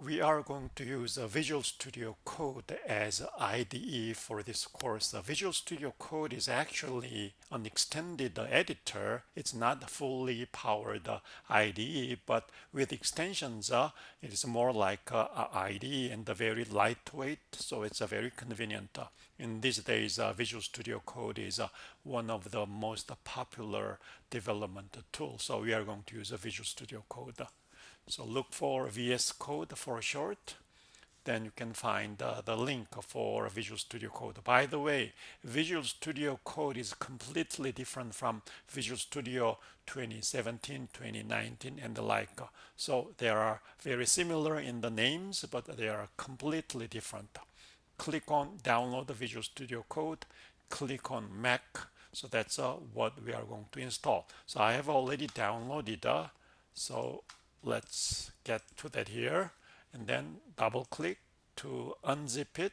We are going to use Visual Studio Code as IDE for this course. Visual Studio Code is actually an extended editor. It's not a fully powered IDE, but with extensions, it is more like a IDE and very lightweight, so it's a very convenient. In these days, Visual Studio Code is one of the most popular development tools. So we are going to use a Visual Studio Code. So look for VSCode for short. Then you can find the link for Visual Studio Code. By the way, Visual Studio Code is completely different from Visual Studio 2017, 2019, and the like. So they are very similar in the names, but they are completely different. Click on download the Visual Studio Code, click on Mac. So that's what we are going to install. So I have already downloaded. So let's get to that here, and then double click to unzip it,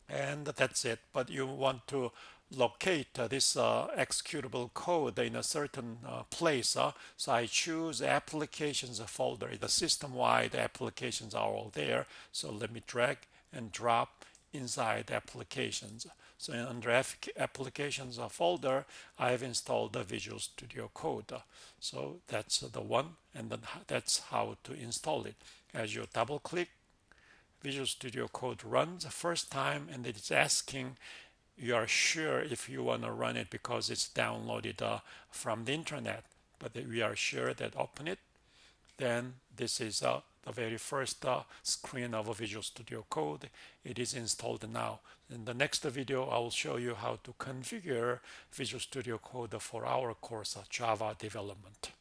and that's it. But you want to locate this executable code in a certain place. So I choose applications folder. The system-wide applications are all there. So let me drag and drop inside applications. So under applications folder, I have installed the Visual Studio Code. So that's the one, and then that's how to install it. As you double click, Visual Studio Code runs the first time, and it's asking you are sure if you want to run it because it's downloaded from the internet, but we are sure that open it. Then this is the very first screen of a Visual Studio Code. It is installed now. In the next video, I will show you how to configure Visual Studio Code for our course, Java development.